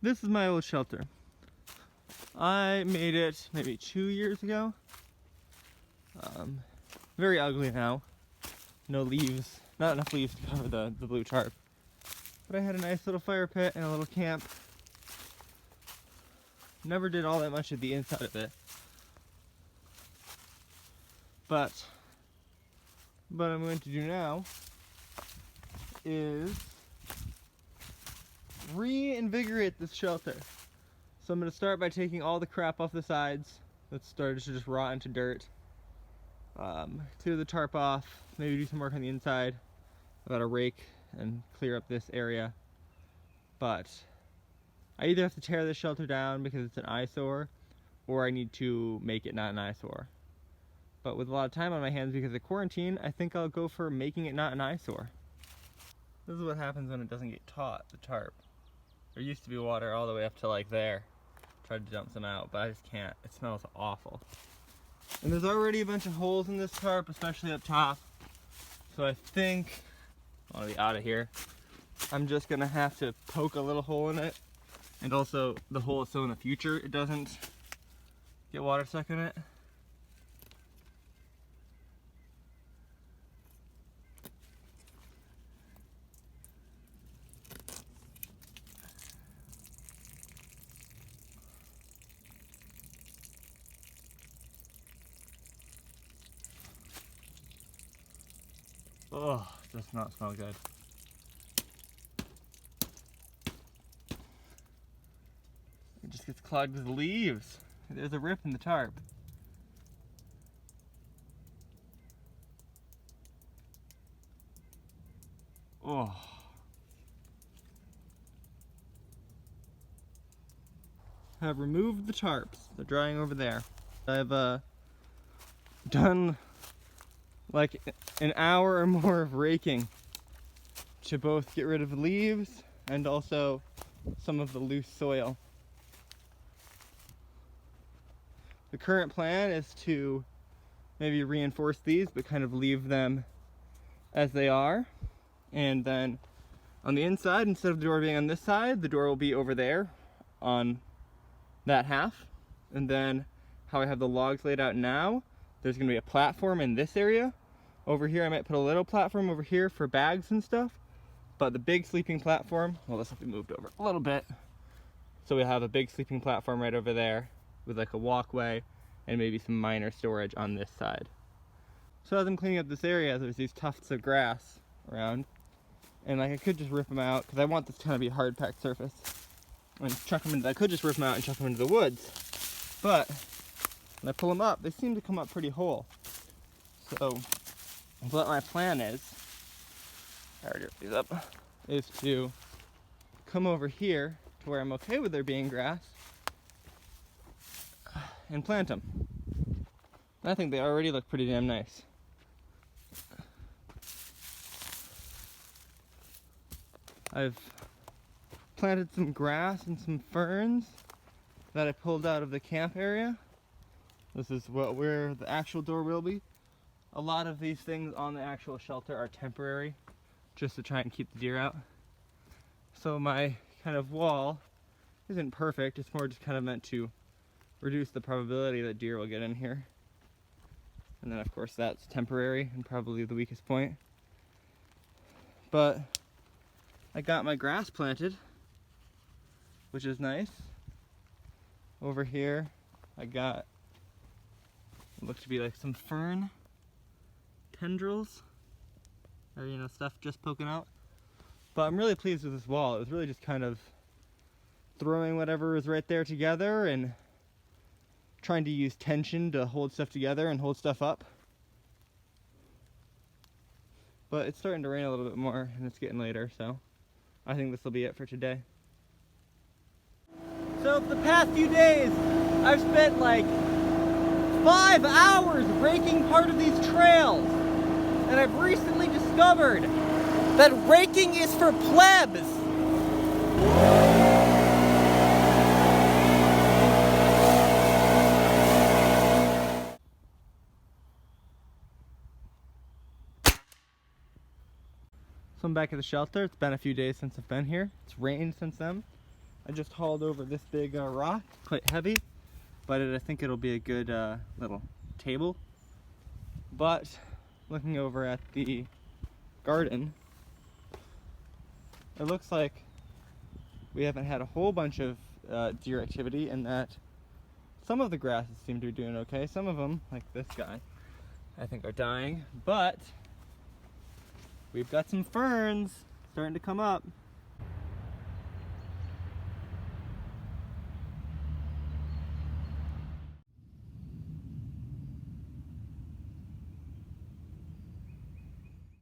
This is my old shelter. I made it maybe 2 years ago. Very ugly now. No leaves, not enough leaves to cover the blue tarp. But I had a nice little fire pit and a little camp. Never did all that much of the inside of it. But what I'm going to do now is reinvigorate this shelter. So I'm going to start by taking all the crap off the sides that started to just rot into dirt. Clear the tarp off, maybe do some work on the inside. I've got to rake and clear up this area. But I either have to tear this shelter down because it's an eyesore, or I need to make it not an eyesore. But with a lot of time on my hands because of quarantine, I think I'll go for making it not an eyesore. This is what happens when it doesn't get taut, the tarp. There used to be water all the way up to like there. Tried to dump some out, but I just can't. It smells awful. And there's already a bunch of holes in this tarp, especially up top. So I think, I want to be out of here. I'm just gonna have to poke a little hole in it. And also the hole is so in the future it doesn't get water stuck in it. Oh, does not smell good. It just gets clogged with leaves. There's a rip in the tarp. Oh. I've removed the tarps. They're drying over there. I've done like an hour or more of raking to both get rid of leaves and also some of the loose soil. The current plan is to maybe reinforce these but kind of leave them as they are, and then on the inside, instead of the door being on this side, the door will be over there on that half. And then how I have the logs laid out now, there's going to be a platform in this area. Over here I might put a little platform over here for bags and stuff, but the big sleeping platform, well, this will be moved over a little bit. So we have a big sleeping platform right over there with like a walkway and maybe some minor storage on this side. So as I'm cleaning up this area, there's these tufts of grass around, and like I could just rip them out because I want this to kind of be a hard packed surface and chuck them into, I could just rip them out and chuck them into the woods, but when I pull them up, they seem to come up pretty whole. So what my plan is, I already ripped these up, is to come over here to where I'm okay with there being grass and plant them. I think they already look pretty damn nice. I've planted some grass and some ferns that I pulled out of the camp area. This is where the actual door will be. A lot of these things on the actual shelter are temporary, just to try and keep the deer out. So my kind of wall isn't perfect, it's more just kind of meant to reduce the probability that deer will get in here. And then of course that's temporary and probably the weakest point. But I got my grass planted, which is nice. Over here I got what looks to be like some fern tendrils, or you know, stuff just poking out. But I'm really pleased with this wall. It was really just kind of throwing whatever was right there together and trying to use tension to hold stuff together and hold stuff up. But it's starting to rain a little bit more and it's getting later, so I think this will be it for today. So for the past few days, I've spent like 5 hours raking part of these trails. And I've recently discovered that raking is for plebs. So I'm back at the shelter. It's been a few days since I've been here. It's rained since then. I just hauled over this big rock, quite heavy, but I think it'll be a good little table. But looking over at the garden, it looks like we haven't had a whole bunch of deer activity, and that some of the grasses seem to be doing okay. Some of them, like this guy, I think are dying, but we've got some ferns starting to come up.